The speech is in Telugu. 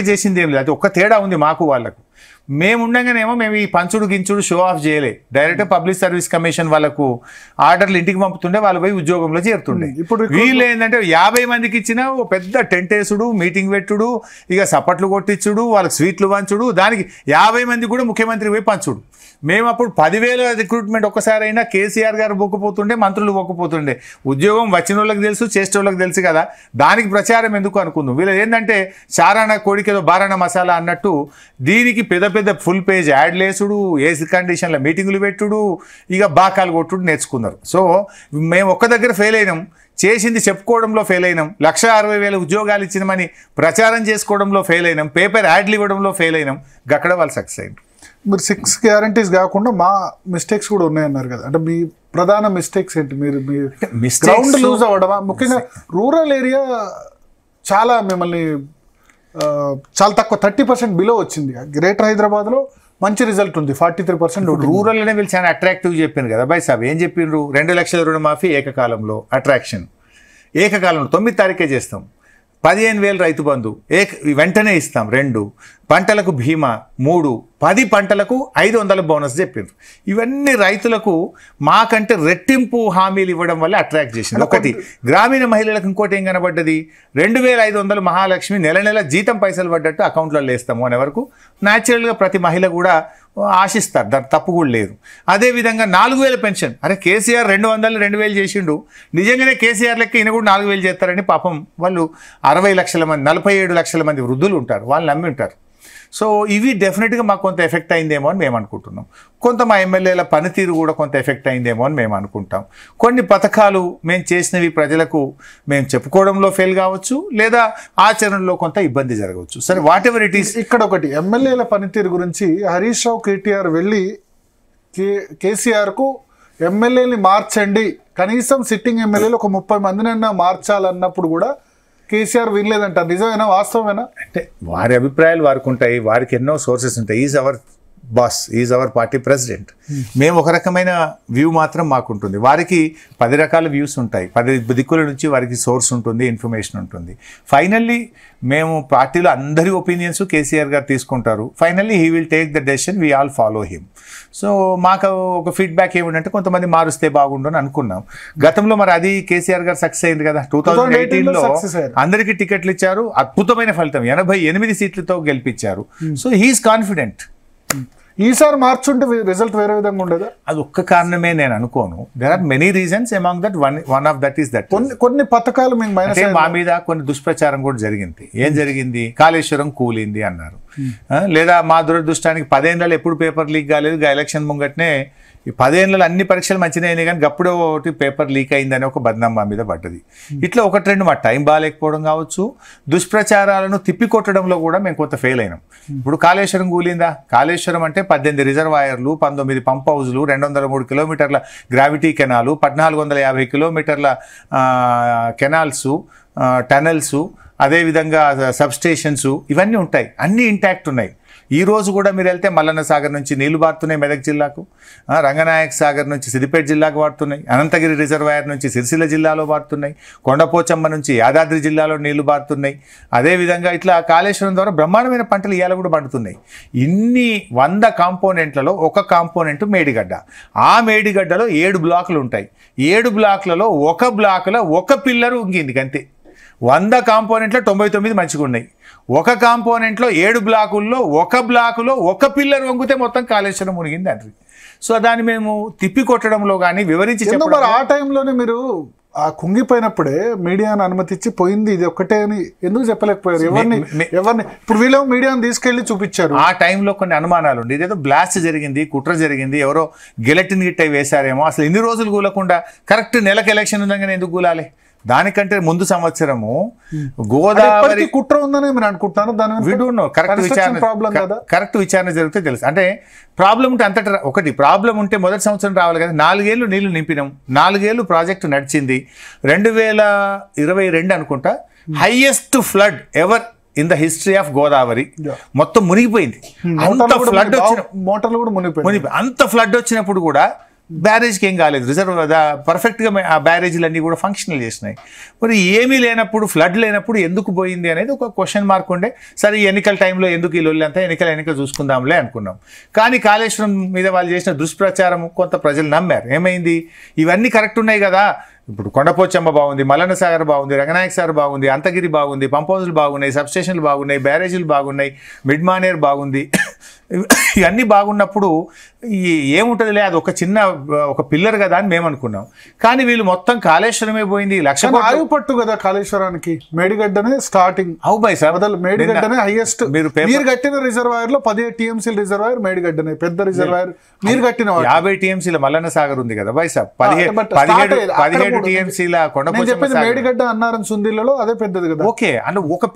చేసింది ఏం లేదు. ఒక్క తేడా ఉంది మాకు వాళ్ళకు. మేము ఉండగానేమో మేము ఈ పంచుడు గించుడు షో ఆఫ్ చేయలే. డైరెక్ట్ పబ్లిక్ సర్వీస్ కమిషన్ వాళ్ళకు ఆర్డర్లు ఇంటికి పంపుతుండే, వాళ్ళు పోయి ఉద్యోగంలో చేరుతుండే. ఇప్పుడు వీళ్ళు ఏంటంటే 50 మందికి ఇచ్చిన ఓ పెద్ద టెంట్ వేసుడు, మీటింగ్ పెట్టుడు, ఇక సపట్లు కొట్టించుడు, వాళ్ళకి స్వీట్లు పంచుడు, దానికి 50 మంది కూడా ముఖ్యమంత్రి పోయి పంచుడు. మేము అప్పుడు 10,000 రిక్రూట్మెంట్ ఒక్కసారి అయినా కేసీఆర్ గారు బొక్కపోతుండే, మంత్రులు బొక్కపోతుండే. ఉద్యోగం వచ్చిన వాళ్ళకి తెలుసు, చేసే వాళ్ళకి తెలుసు కదా, దానికి ప్రచారం ఎందుకు అనుకుందాం. వీళ్ళు ఏంటంటే చారాన కోడికేదో బారాన మసాలా అన్నట్టు దీనికి పెద్ద పెద్ద ఫుల్ పేజ్ యాడ్ లేసుడు, ఏసీ కండిషన్ల మీటింగులు పెట్టుడు, ఇక బాకాలు కొట్టుడు నేర్చుకున్నారు. సో మేము ఒక్క దగ్గర ఫెయిల్ అయినాం, చేసింది చెప్పుకోవడంలో ఫెయిల్ అయినాం, 160,000 ఉద్యోగాలు ఇచ్చినామని ప్రచారం చేసుకోవడంలో ఫెయిల్ అయినాం, పేపర్ యాడ్లు ఇవ్వడంలో ఫెయిల్ అయినాం. గక్కడ వాళ్ళు సక్సెస్ అయ్యారు. మీరు 6 గ్యారంటీస్ కాకుండా మా మిస్టేక్స్ కూడా ఉన్నాయన్నారు కదా, అంటే మీ ప్రధాన మిస్టేక్స్ ఏంటి? మీరు గ్రౌండ్ లూజ్ అవ్వడమా? ముఖ్యంగా రూరల్ ఏరియా చాలా మిమ్మల్ని చాలా తక్కువ 30% బిలో వచ్చింది. గ్రేటర్ హైదరాబాద్లో మంచి రిజల్ట్ ఉంది, 43%. రూరల్ అనే వీళ్ళు చాలా అట్రాక్టివ్ చెప్పాను కదా బై సాబ్. ఏం చెప్పిండ్రు? 2 లక్షల రుణమాఫీ ఏకకాలంలో, అట్రాక్షన్ ఏకకాలంలో 9 తారీఖే చేస్తాం. 15,000 రైతు బంధు వెంటనే ఇస్తాం. 2 పంటలకు బీమా, 3 10 పంటలకు 500 బోనస్ చెప్పిండ్రు. ఇవన్నీ రైతులకు మాకంటే రెట్టింపు హామీలు ఇవ్వడం వల్ల అట్రాక్ట్ చేసింది. ఒకటి గ్రామీణ మహిళలకు ఇంకోటి ఏం కనబడ్డది, 2,500 మహాలక్ష్మి నెల నెల జీతం పైసలు పడ్డట్టు అకౌంట్లలో వేస్తాము అనే వరకు న్యాచురల్గా ప్రతి మహిళ కూడా ఆశిస్తారు, దాని తప్పు కూడా లేదు. అదేవిధంగా 4,000 పెన్షన్. అరే కేసీఆర్ 200 2,000 చేసిండు, నిజంగానే కేసీఆర్ లెక్క ఈయన కూడా 4,000 చేస్తారని పాపం వాళ్ళు 60 లక్షల మంది 47 లక్షల మంది వృద్ధులు ఉంటారు, వాళ్ళు నమ్మి ఉంటారు. సో ఇవి డెఫినెట్గా మాకు కొంత ఎఫెక్ట్ అయిందేమో అని మేము అనుకుంటున్నాం. కొంత మా ఎమ్మెల్యేల పనితీరు కూడా కొంత ఎఫెక్ట్ అయిందేమో అని మేము అనుకుంటాం. కొన్ని పథకాలు మేము చేసినవి ప్రజలకు మేము చెప్పుకోవడంలో ఫెయిల్ కావచ్చు, లేదా ఆచరణలో కొంత ఇబ్బంది జరగవచ్చు. సరే, వాట్ ఎవర్ ఇట్ ఈస్. ఇక్కడ ఒకటి ఎమ్మెల్యేల పనితీరు గురించి హరీష్ రావు కేటీఆర్ వెళ్ళి కేసీఆర్కు ఎమ్మెల్యేని మార్చండి, కనీసం సిట్టింగ్ ఎమ్మెల్యేలు ఒక 30 మందినైనా మార్చాలన్నప్పుడు కూడా కేసీఆర్ వినలేదంట. నిజమేనా, వాస్తవమేనా? అంటే వారి అభిప్రాయాలు వారికి ఉంటాయి, వారికి ఎన్నో సోర్సెస్ ఉంటాయి. Is our boss, is our party president. మేము ఒక రకమైన వ్యూ మాత్రం మాకుంటుంది, వారికి 10 రకాల వ్యూస్ ఉంటాయి. 10 దిక్కుల నుంచి వారికి సోర్స్ ఉంటుంది, ఇన్ఫర్మేషన్ ఉంటుంది. ఫైనల్లీ మేము పార్టీలో అందరి ఒపీనియన్స్ కేసీఆర్ గారు తీసుకుంటారు. Finally he will take the decision, we all follow him. So మాకు ఒక ఫీడ్బ్యాక్ ఏమిటంటే కొంతమంది మారుస్తే బాగుండు అని అనుకున్నాం. గతంలో మరి అది కేసీఆర్ గారు సక్సెస్ అయింది కదా. 2018లో అందరికీ టికెట్లు ఇచ్చారు, అద్భుతమైన ఫలితం, 88 సీట్లతో గెలిపించారు. So he's confident. ఈసారి మార్చుంటే రిజల్ట్ వేరే విధంగా ఉండేదా? అది ఒక్క కారణమే నేను అనుకోను. There are many reasons, among that one of that is that. కొన్ని పథకాలు మీకు మైనస్, మా మీద కొన్ని దుష్ప్రచారం కూడా జరిగింది. ఏం జరిగింది? కాళేశ్వరం కూలింది అన్నారు. లేదా మా దురదృష్టానికి 10 ఏళ్ళలో ఎప్పుడు పేపర్ లీక్ కాలేదు, ఎలక్షన్ ముంగట్నే ఈ 10 ఏళ్ళలో అన్ని పరీక్షలు మంచిగా అయినాయి, కానీ గప్పుడే ఒకటి పేపర్ లీక్ అయిందని ఒక బద్నాం మా మీద పడ్డది. ఇట్లా 1-2 మా టైం బాగాలేకపోవడం కావచ్చు, దుష్ప్రచారాలను తిప్పికొట్టడంలో కూడా మేము కొంత ఫెయిల్ అయినాం. ఇప్పుడు కాళేశ్వరం కూలిందా? కాళేశ్వరం అంటే 18 రిజర్వాయర్లు, 19 పంప్ హౌజులు, 203 కిలోమీటర్ల గ్రావిటీ కెనాలు, 1,450 కిలోమీటర్ల కెనాల్స్, టనల్స్, అదేవిధంగా సబ్స్టేషన్స్, ఇవన్నీ ఉంటాయి, అన్నీ ఇంటాక్ట్ ఉన్నాయి. ఈ రోజు కూడా మీరు వెళ్తే మల్లన్న సాగర్ నుంచి నీళ్లు బారుతున్నాయి మెదక్ జిల్లాకు, రంగనాయక సాగర్ నుంచి సిద్దిపేట జిల్లాకు బారుతున్నాయి, అనంతగిరి రిజర్వాయర్ నుంచి సిరిసిల్ల జిల్లాలో బారుతున్నాయి, కొండపోచమ్మ నుంచి యాదాద్రి జిల్లాలో నీళ్లు బారుతున్నాయి. అదేవిధంగా ఇట్లా కాళేశ్వరం ద్వారా బ్రహ్మాండమైన పంటలు ఇవాళ కూడా పండుతున్నాయి. ఇన్ని 100 కాంపోనెంట్లలో ఒక కాంపోనెంట్ మేడిగడ్డ. ఆ మేడిగడ్డలో 7 బ్లాకులు ఉంటాయి. 7 బ్లాకులలో ఒక బ్లాకులో ఒక పిల్లరు ఉంగింది అంతే. 100 కాంపోనెంట్లో 99 మంచిగా ఉన్నాయి. ఒక కాంపోనెంట్లో 7 బ్లాకుల్లో ఒక బ్లాకులో ఒక పిల్లర్ వంగితే మొత్తం కాళేశ్వరం మునిగింది అంటారు. సో దాన్ని మేము తిప్పికొట్టడంలో కానీ వివరించి చెప్పడం. ఆ టైంలోనే మీరు ఆ కుంగిపోయినప్పుడే మీడియాను అనుమతించి పోయింది ఇది ఒక్కటే అని ఎందుకు చెప్పలేకపోయారు? ఎవరిని ఇప్పుడు వీళ్ళు మీడియాను తీసుకెళ్లి చూపించారు. ఆ టైంలో కొన్ని అనుమానాలు ఉండి ఇదేదో బ్లాస్ట్ జరిగింది, కుట్ర జరిగింది, ఎవరో గెలెటిన్ గిట్ట వేశారేమో. అసలు ఇన్ని రోజులు కూలకుండా కరెక్ట్ నెలకు ఎలక్షన్ ఉందని ఎందుకు కూలాలి? దానికంటే ముందు సంవత్సరము గోదావరి కుట్ర ఉందని మీరు అనుకుంటున్నారు. కరెక్ట్ విచారణ జరిగితే తెలుసు. అంటే ప్రాబ్లం ఉంటే అంతటా ఒకటి ప్రాబ్లం ఉంటే మొదటి సంవత్సరం రావాలి కదా. 4 ఏళ్ళు నీళ్లు నింపినాం, 4 ఏళ్ళు ప్రాజెక్టు నడిచింది. 2022 అనుకుంటా highest flood ever in the history of Godavari. మొత్తం మునిగిపోయింది. అంత ఫ్లడ్ వచ్చిన మోటార్లు కూడా మునిగిపోయింది. అంత ఫ్లడ్ వచ్చినప్పుడు కూడా బ్యారేజ్కి ఏం కాలేదు, రిజర్వ్ పర్ఫెక్ట్గా ఆ బ్యారేజీలన్నీ కూడా ఫంక్షనల్ చేసినాయి. మరి ఏమీ లేనప్పుడు, ఫ్లడ్ లేనప్పుడు ఎందుకు పోయింది అనేది ఒక క్వశ్చన్ మార్క్ ఉండే. సరే ఈ ఎన్నికల టైంలో ఎందుకు ఈ లొల్లి అంతా, ఎన్నికలు చూసుకుందాంలే అనుకున్నాం. కానీ కాళేశ్వరం మీద వాళ్ళు చేసిన దుష్ప్రచారం కొంత ప్రజలు నమ్మారు. ఏమైంది, ఇవన్నీ కరెక్ట్ ఉన్నాయి కదా, ఇప్పుడు కొండపోచమ్మ బాగుంది, మల్లన్న సాగర్ బాగుంది, రంగనాయక సాగర్ బాగుంది, అంతగిరి బాగుంది, పంప్ హౌజులు బాగున్నాయి, సబ్స్టేషన్లు బాగున్నాయి, బ్యారేజీలు బాగున్నాయి, మిడ్ మానేర్ బాగుంది, ఇవన్నీ బాగున్నప్పుడు ఏముంటుందిలే, అది ఒక చిన్న ఒక పిల్లర్ కదా అని మేము అనుకున్నాం. కానీ వీళ్ళు మొత్తం కాళేశ్వరమే పోయింది. ఆయువు పట్టు కదా కాళేశ్వరానికి, మేడిగడ్డనే స్టార్టింగ్. అవు బై సార్, మేడిగడ్డనే హైయెస్ట్. మీరు కట్టిన రిజర్వాయర్ లో 17 TMC రిజర్వాయర్ మేడిగడ్డనే పెద్ద రిజర్వాయర్. మీరు కట్టిన 50 TMCల మల్లన్న సాగర్ ఉంది కదా బై సార్, 17 TMCల కొండపోచమ్మ. మేడిగడ్డ అన్నారం సుందీలలో అదే పెద్దది కదా. ఓకే, అంటే ఒక